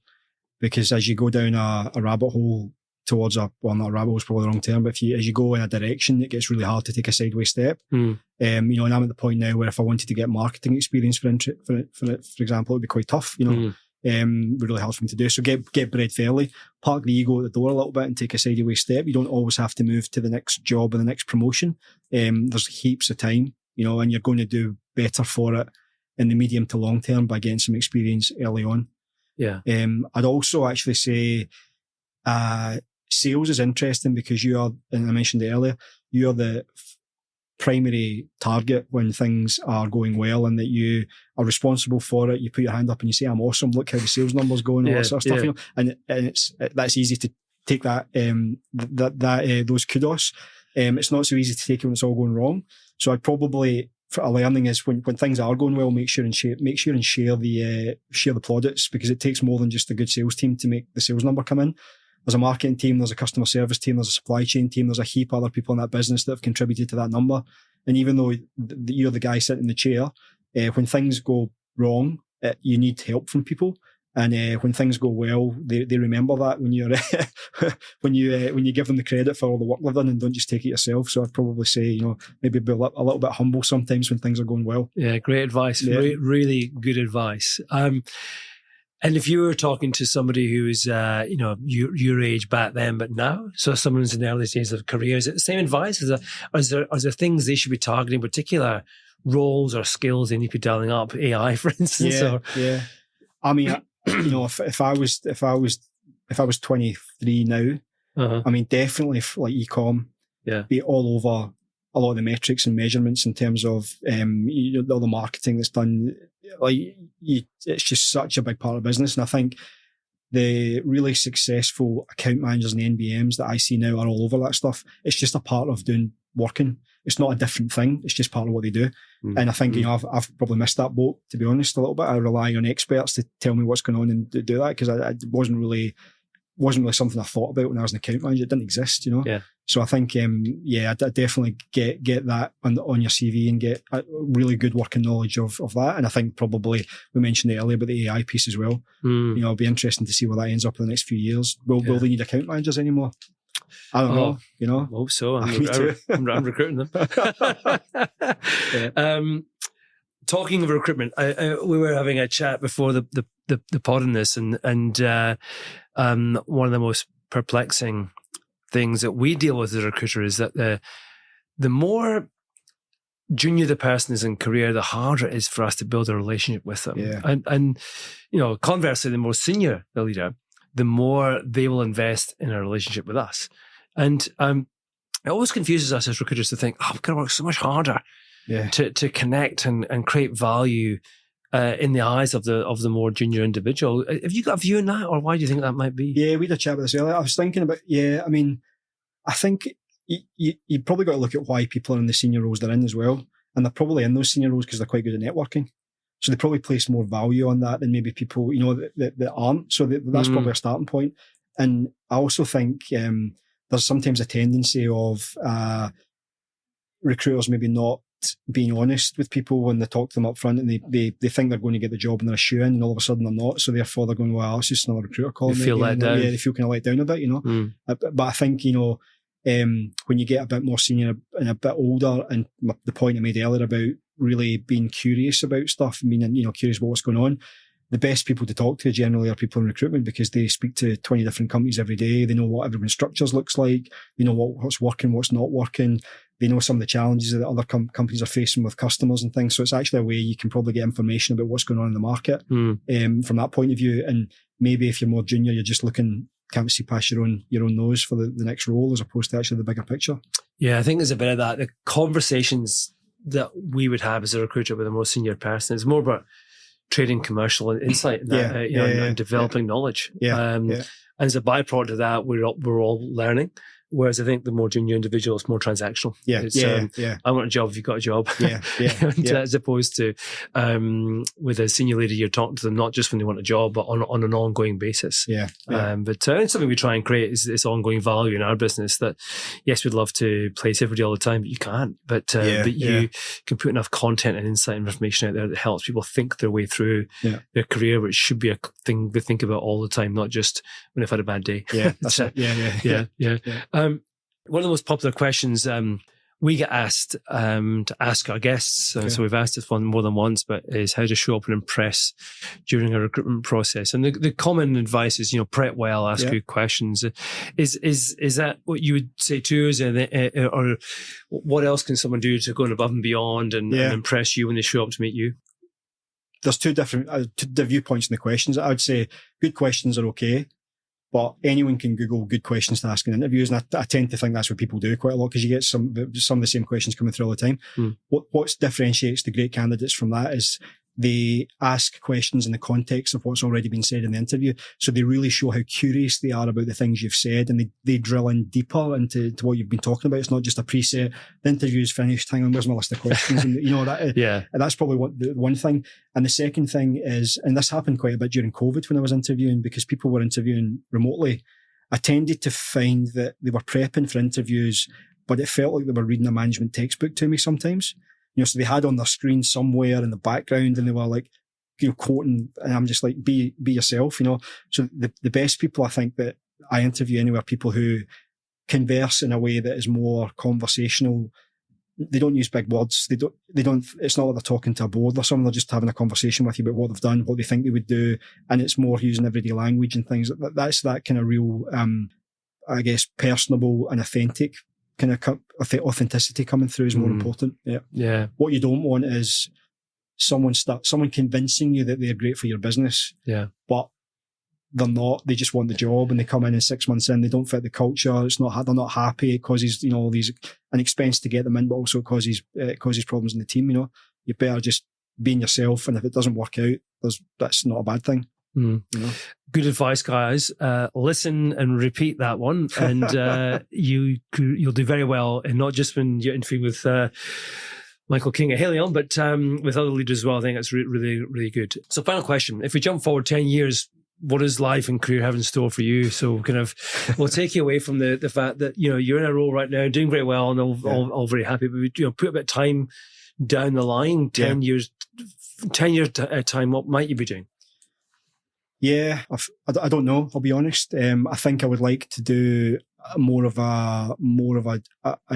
Speaker 3: because as you go down a rabbit hole towards not a rabbit hole is probably the wrong term, but as you go in a direction, it gets really hard to take a sideways step. And I'm at the point now where if I wanted to get marketing experience for example, it would be quite tough. Really hard for me to do. So get bread fairly, park the ego at the door a little bit and take a sideways step. You don't always have to move to the next job or the next promotion. There's heaps of time, and you're going to do better for it in the medium to long term by getting some experience early on.
Speaker 2: Yeah.
Speaker 3: I'd also actually say, sales is interesting because you are, and I mentioned it earlier, you are the primary target when things are going well and that you are responsible for it. You put your hand up and you say, I'm awesome, look how the sales numbers going, all that sort of stuff. And that's easy to take that those kudos. It's not so easy to take it when it's all going wrong. So I'd probably, for a learning is when things are going well, make sure and share the plaudits, because it takes more than just a good sales team to make the sales number come in. There's a marketing team, there's a customer service team, there's a supply chain team, there's a heap of other people in that business that have contributed to that number. And even though you're the guy sitting in the chair, when things go wrong, you need help from people. And when things go well, they remember that when you're when you give them the credit for all the work they've done and don't just take it yourself. So I'd probably say, maybe be a little bit humble sometimes when things are going well.
Speaker 2: Yeah, great advice. Yeah. Really good advice. And if you were talking to somebody who is, your age back then, but now, so someone who's in the early stages of career, is it the same advice? Are there things they should be targeting, particular roles or skills they need to be dialing up? AI, for instance.
Speaker 3: Yeah. I mean, if I was 23 now, I mean, definitely like e-com, be all over a lot of the metrics and measurements in terms of all the marketing that's done. It's just such a big part of business. And I think the really successful account managers and NBMs that I see now are all over that stuff. It's just a part of working. It's not a different thing. It's just part of what they do. And I think, I've probably missed that boat, to be honest, a little bit. I rely on experts to tell me what's going on and do that, because it wasn't really something I thought about when I was an account manager. It didn't exist, Yeah. So I think, I definitely get that on your CV and get a really good working knowledge of that. And I think probably we mentioned it earlier about the AI piece as well. It'll be interesting to see where that ends up in the next few years. Will they need account managers anymore? I don't know.
Speaker 2: Hope so. I'm recruiting them. Talking of recruitment, we were having a chat before the pod on this, and one of the most perplexing things that we deal with as a recruiter is that the more junior the person is in career, the harder it is for us to build a relationship with them.
Speaker 3: Yeah.
Speaker 2: And conversely, the more senior the leader, the more they will invest in a relationship with us. And it always confuses us as recruiters to think, we've got to work so much harder to connect and create value in the eyes of the more junior individual. Have you got a view on that, or why do you think that might be?
Speaker 3: Yeah, we had a chat about this earlier. I was thinking about, I mean, I think you probably got to look at why people are in the senior roles they're in as well. And they're probably in those senior roles because they're quite good at networking. So they probably place more value on that than maybe people, that aren't. So that's probably a starting point. And I also think there's sometimes a tendency of recruiters maybe not being honest with people when they talk to them up front, and they think they're going to get the job and they're a shoe in, and all of a sudden they're not. So therefore they're going, well, it's just another recruiter calling me.
Speaker 2: They feel let down.
Speaker 3: Yeah, they feel kind of let down a bit, But I think, when you get a bit more senior and a bit older, and the point I made earlier about really being curious about stuff, curious about what's going on, the best people to talk to generally are people in recruitment, because they speak to 20 different companies every day. They know what everyone's structures looks like. They know what's working, what's not working. They know some of the challenges that other companies are facing with customers and things. So it's actually a way you can probably get information about what's going on in the market from that point of view. And maybe if you're more junior, you're just can't see past your own nose for the next role, as opposed to actually the bigger picture.
Speaker 2: Yeah, I think there's a bit of that. The conversations that we would have as a recruiter with a more senior person is more about trading commercial insight and developing knowledge. And as a byproduct of that, we're all learning. Whereas I think the more junior individual is more transactional. I want a job if you've got a job. As opposed to with a senior leader, you're talking to them not just when they want a job, but on an ongoing basis. But it's something we try and create is this ongoing value in our business that, yes, we'd love to place everybody all the time, but you can't. But you can put enough content and insight and information out there that helps people think their way through their career, which should be a thing they think about all the time, not just when they've had a bad day.
Speaker 3: That's it.
Speaker 2: One of the most popular questions we get asked to ask our guests, so we've asked this one more than once, but is how to show up and impress during a recruitment process. And the common advice is, prep well, ask good questions. Is that what you would say too? Or what else can someone do to go above and beyond and impress you when they show up to meet you?
Speaker 3: There's two different viewpoints in the questions. I would say good questions are okay, but anyone can Google good questions to ask in interviews. And I tend to think that's what people do quite a lot, because you get some of the same questions coming through all the time. What differentiates the great candidates from that is they ask questions in the context of what's already been said in the interview. So they really show how curious they are about the things you've said, and they drill in deeper into what you've been talking about. It's not just a preset, the interview's finished, hang on, where's my list of questions? And that's probably the one thing. And the second thing is, and this happened quite a bit during COVID when I was interviewing, because people were interviewing remotely, I tended to find that they were prepping for interviews, but it felt like they were reading a management textbook to me sometimes. So they had on their screen somewhere in the background, and they were like, quoting, and I'm just like, be yourself, So the best people I think that I interview anyway are people who converse in a way that is more conversational. They don't use big words. They don't, it's not like they're talking to a board or something. They're just having a conversation with you about what they've done, what they think they would do. And it's more using everyday language and things. That's that kind of real, I guess, personable and authentic kind of authenticity coming through is more important. Yeah.
Speaker 2: Yeah.
Speaker 3: What you don't want is someone convincing you that they're great for your business.
Speaker 2: Yeah.
Speaker 3: But they're not. They just want the job, and they come in and 6 months in, they don't fit the culture. They're not happy. It causes, all these, an expense to get them in, but also causes problems in the team. You better just being yourself, and if it doesn't work out, that's not a bad thing.
Speaker 2: Good advice, guys. Listen and repeat that one, and you'll do very well, and not just when you're interviewing with Michael King at Haleon, but with other leaders as well. I think that's really, really good. So, final question: if we jump forward 10 years, what does life and career have in store for you? So, we'll take you away from the fact that you're in a role right now, doing very well, and all very happy. But put a bit of time down the line, 10 years time. What might you be doing?
Speaker 3: Yeah, I don't know. I'll be honest. I think I would like to do more of a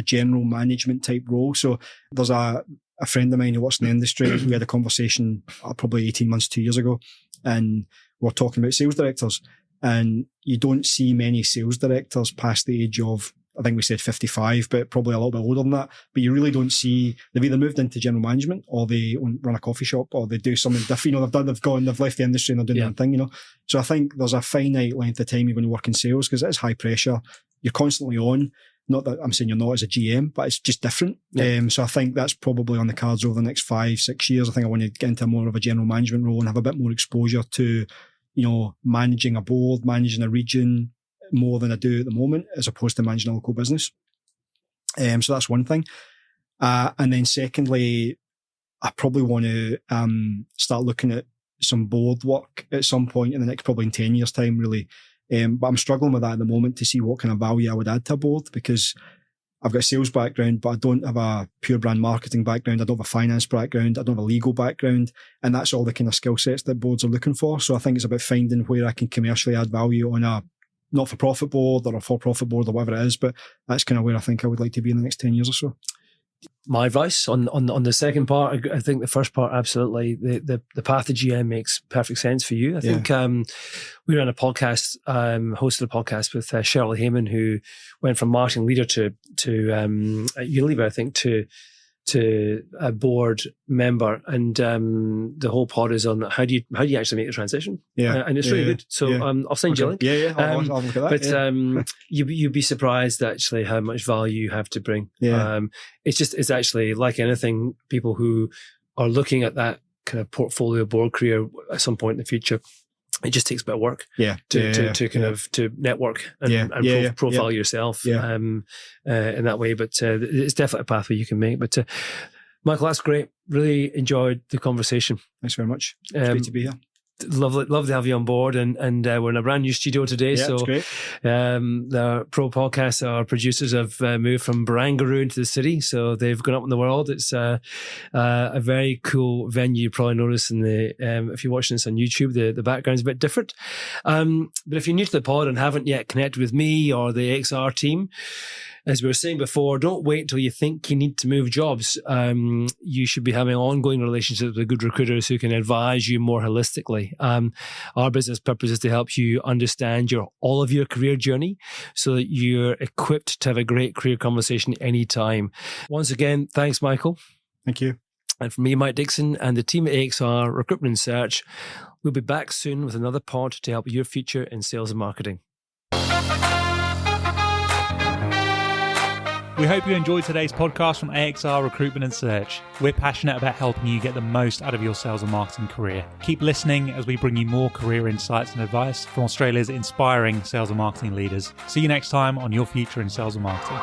Speaker 3: general management type role. So there's a friend of mine who works in the industry. We had a conversation probably 18 months, 2 years ago, and we're talking about sales directors. And you don't see many sales directors past the age of, I think we said 55, but probably a little bit older than that. But you really don't see, they've either moved into general management, or they run a coffee shop, or they do something different. They've left the industry and they're doing their own thing, So I think there's a finite length of time you're going to work in sales, because it is high pressure. You're constantly on. Not that I'm saying you're not as a GM, but it's just different. Yeah. So I think that's probably on the cards over the next 5-6 years. I think I want to get into more of a general management role and have a bit more exposure to, managing a board, managing a region, more than I do at the moment, as opposed to managing a local business. So that's one thing. And then secondly, I probably want to start looking at some board work at some point in the next, probably in 10 years' time, really. But I'm struggling with that at the moment to see what kind of value I would add to a board, because I've got a sales background, but I don't have a pure brand marketing background. I don't have a finance background. I don't have a legal background. And that's all the kind of skill sets that boards are looking for. So I think it's about finding where I can commercially add value on a not-for-profit board or a for-profit board or whatever it is. But that's kind of where I think I would like to be in the next 10 years or so.
Speaker 2: My advice on the second part, I think the first part, absolutely, the path to GM makes perfect sense for you. I think we ran a podcast, hosted a podcast with Cheryl Heyman, who went from marketing leader to Unilever, I think, to a board member, and the whole pod is on how do you actually make the transition? And it's really good. So I'll send you a link.
Speaker 3: I'll look at that.
Speaker 2: But you'd be surprised actually how much value you have to bring. It's actually like anything. People who are looking at that kind of portfolio board career at some point in the future, it just takes a bit of work to network and profile yourself in that way. But it's definitely a pathway you can make. But Michael, that's great. Really enjoyed the conversation.
Speaker 3: Thanks very much. It's great to be here.
Speaker 2: Love to have you on board, and we're in a brand new studio today.
Speaker 3: So it's great.
Speaker 2: The Pro Podcast, our producers, have moved from Barangaroo into the city, so they've gone up in the world. It's a very cool venue. You probably noticed in the if you're watching this on YouTube, the background's a bit different. But if you're new to the pod and haven't yet connected with me or the XR team, as we were saying before, don't wait until you think you need to move jobs. You should be having ongoing relationships with good recruiters who can advise you more holistically. Our business purpose is to help you understand all of your career journey so that you're equipped to have a great career conversation anytime. Once again, thanks, Michael.
Speaker 3: Thank you.
Speaker 2: And from me, Mike Dixon, and the team at AXR Recruitment and Search, we'll be back soon with another pod to help your future in sales and marketing.
Speaker 1: We hope you enjoyed today's podcast from AXR Recruitment and Search. We're passionate about helping you get the most out of your sales and marketing career. Keep listening as we bring you more career insights and advice from Australia's inspiring sales and marketing leaders. See you next time on Your Future in Sales and Marketing.